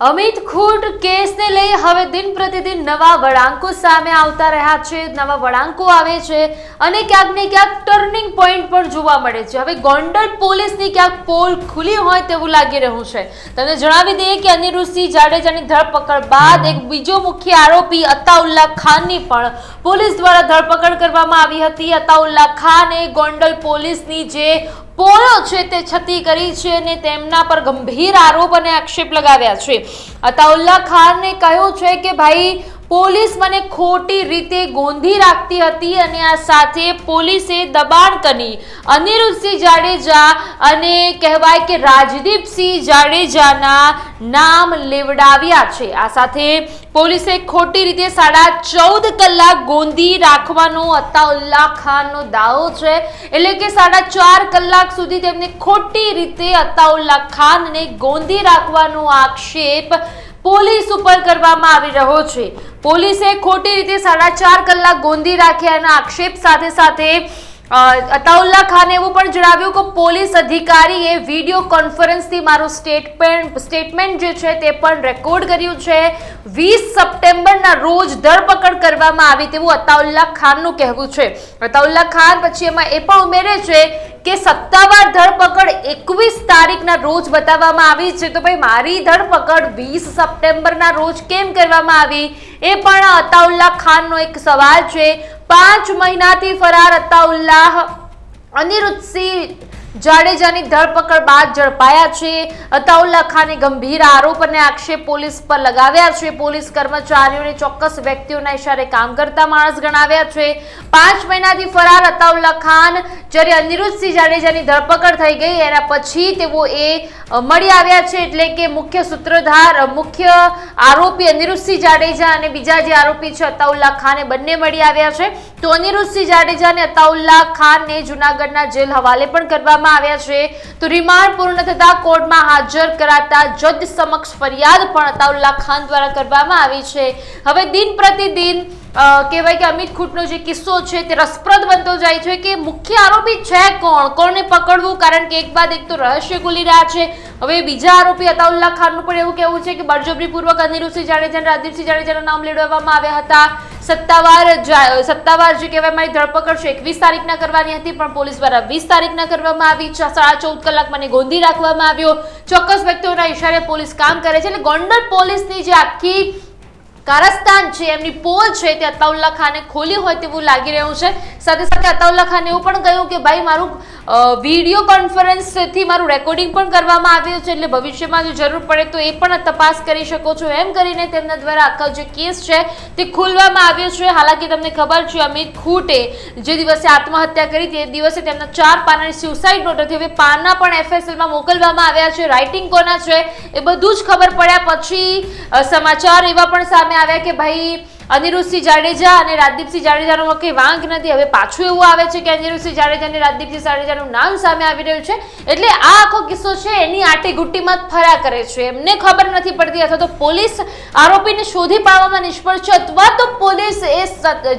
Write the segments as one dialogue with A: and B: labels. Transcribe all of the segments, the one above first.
A: અમિત ખૂટ કેસને લઈ હવે દિન પ્રતિદિન નવા વળાંકો સામે આવતા રહ્યા છે, નવા વળાંકો આવે છે અને ક્યાંક ને ક્યાંક ટર્નિંગ પોઈન્ટ પણ જોવા મળે છે। હવે ગોંડલ પોલીસની ક્યાંક પોલ ખુલી હોય તેવું લાગી રહ્યું છે। તમને જણાવી દઈએ કે અનિરુદ્ધસિંહ જાડેજાની ધરપકડ બાદ એક બીજો મુખ્ય આરોપી અતાઉલ્લા ખાનની પણ પોલીસ દ્વારા ધરપકડ કરવામાં આવી હતી। અતાઉલ્લા ખાને ગોંડલ પોલીસની જે પોલો છે તે છતી કરી છે અને તેમના પર ગંભીર આરોપ અને આક્ષેપ લગાવ્યા છે। અતાઉલ્લા ખાને કહ્યું છે કે ભાઈ પોલીસ મને ખોટી રીતે ગોંધી રાખતી હતી અને આ સાથે પોલીસે દબાણ કરી અનિરુદ્ધસિંહ જાડેજા અને કહેવાય કે રાજદીપસિંહ જાડેજાના નામ લેવડાવ્યા છે। આ સાથે પોલીસે ખોટી રીતે 14.5 કલાક ગોંધી રાખવાનો અતાઉલ્લા ખાનનો દાવો છે, એટલે કે 4.5 કલાક સુધી તેમને ખોટી રીતે અતાઉલ્લા ખાનને ગોંધી રાખવાનો આક્ષેપ પોલીસ ઉપર કરવામાં આવી રહ્યો છે। પોલીસે ખોટી રીતે 4.5 કલાક ગોંધી રાખ્યાના આક્ષેપ સાથે સાથે અતાઉલ્લા ખાને એવું પણ જણાવ્યું કે પોલીસ અધિકારીએ વિડીયો કોન્ફરન્સથી મારું સ્ટેટમેન્ટ જે છે તે પણ રેકોર્ડ કર્યું છે। 20 સપ્ટેમ્બરના રોજ ધરપકડ કરવામાં આવી તેવું અતાઉલ્લા ખાનનું કહેવું છે। અતાઉલ્લા ખાન પછી એમાં એ પણ ઉમેરે છે કે સત્તાવાર ધરપકડ 21 તારીખના રોજ બતાવવામાં આવી છે, તો ભાઈ મારી ધરપકડ 20 સપ્ટેમ્બરના રોજ કેમ કરવામાં આવી એ પણ અતાઉલ્લા ખાનનો એક સવાલ છે। 5 મહિનાથી ફરાર અતાઉલ્લા અનિરુદ્ધસિંહ જાડેજાની ધરપકડ બાદ ઝડપાયા છે। અતાઉલ્લા ખાને ગંભીર આરોપ અને આક્ષેપ પોલીસ પર લગાવ્યા છે। પોલીસ કર્મચારીઓને ચોક્કસ વ્યક્તિઓના ઇશારે કામ કરતા માણસ ગણાવ્યા છે। 5 મહિનાથી ફરાર અતાઉલ્લા ખાન જ્યારે અનિરુદ્ધસિંહ જાડેજાની ધરપકડ થઈ ગઈ એના પછી તેઓ મળી આવ્યા છે, એટલે કે મુખ્ય સૂત્રધાર મુખ્ય આરોપી અનિરુદ્ધસિંહ જાડેજા અને બીજા જે આરોપી છે અતાઉલ્લા ખાન એ બંને મળી આવ્યા છે। તો અનિરુદ્ધસિંહ જાડેજા અને અતાઉલ્લા ખાનને જૂનાગઢના જેલ હવાલે પણ કરવામાં આવ્યા છે। તો રિમાન્ડ પૂર્ણ થતા કોર્ટમાં હાજર કરાતા જજ સમક્ષ ફરિયાદ પણ અતાઉલ્લા ખાન દ્વારા કરવામાં આવી છે। હવે દિન પ્રતિદિન કહેવાય કે અમિત ખૂટનો જે કિસ્સો છે તે રસપ્રદ બનતો જાય છે કે મુખ્ય આરોપી છે કોને પકડવું, કારણ કે એક બાદ એક તો રહસ્ય ખુલી રહ્યા છે। હવે બીજા આરોપી અતાઉલ્લા ખાનનું પણ એવું કહેવું છે કે બળજબરીપૂર્વક અનિરુદ્ધસિંહ જાડેજા અને રાજદીપસિંહ જાડેજાના નામ લેવડાવવામાં આવ્યા હતા। સત્તાવાર જે કહેવાય મારી ધરપકડ છે 21 તારીખના કરવાની હતી, પણ પોલીસ દ્વારા 20 તારીખના કરવામાં આવી। 14.5 કલાક મને ગોંધી રાખવામાં આવ્યો। ચોક્કસ વ્યક્તિઓના ઇશારે પોલીસ કામ કરે છે, એટલે ગોંડલ પોલીસની જે આખી કારસ્તાન છે એમની પોલ છે તે અતાઉલ્લા ખાને ખોલી હોય તેવું લાગી રહ્યું છે। સાથે સાથે અતાઉલ્લા ખાને એવું પણ કહ્યું કે ભાઈ મારું વિડીયો કોન્ફરન્સથી મારું રેકોર્ડિંગ પણ કરવામાં આવ્યું છે, એટલે ભવિષ્યમાં જો જરૂર પડે તો એ પણ તપાસ કરી શકો છો, એમ કરીને તેમના દ્વારા આખો જે કેસ છે તે ખોલવામાં આવ્યો છે। હાલાકી તમને ખબર છે અમિત ખૂટે જે દિવસે આત્મહત્યા કરી તે દિવસે તેમના 4 પાનાની સ્યુસાઇડ નોટ હતી, હવે પાના પણ FSLમાં મોકલવામાં આવ્યા છે। રાઇટિંગ કોના છે એ બધું જ ખબર પડ્યા પછી સમાચાર એવા પણ સામે આવ્યા કે ભાઈ અનિરુદ્ધસિંહ જાડેજા અને રાજદીપસિંહ જાડેજાનો કંઈ વાંક નથી। હવે પાછું એવું આવે છે કે અનિરુદ્ધસિંહ જાડેજા અને રાજદીપસિંહ જાડેજાનું નામ સામે આવી રહ્યું છે, એટલે આ આખો કિસ્સો છે એની આટીઘૂટીમાં ફર્યા કરે છે, એમને ખબર નથી પડતી, અથવા તો પોલીસ આરોપીને શોધી પાડવામાં નિષ્ફળ છે, અથવા તો પોલીસ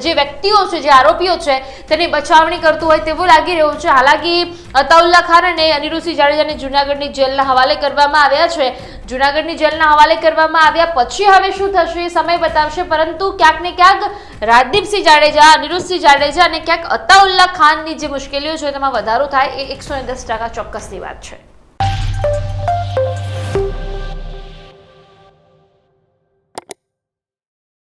A: જે વ્યક્તિઓ છે જે આરોપીઓ છે તેની બચાવણી કરતું હોય તેવું લાગી રહ્યું છે। હાલાકી અતાઉલ્લા ખાન અને અનિરુદ્ધસિંહ જાડેજાને જૂનાગઢની જેલના હવાલે કરવામાં આવ્યા છે। જૂનાગઢની જેલના હવાલે કરવામાં આવ્યા પછી હવે શું થશે એ સમય બતાવશે, પરંતુ ક્યાંક ને ક્યાંક રાજદીપસિંહ જાડેજા, અનિરુદ્ધસિંહ જાડેજા અને ક્યાંક અતાઉલ્લા ખાનની જે મુશ્કેલીઓ છે તેમાં વધારો થાય એ 110% ચોક્કસની વાત છે।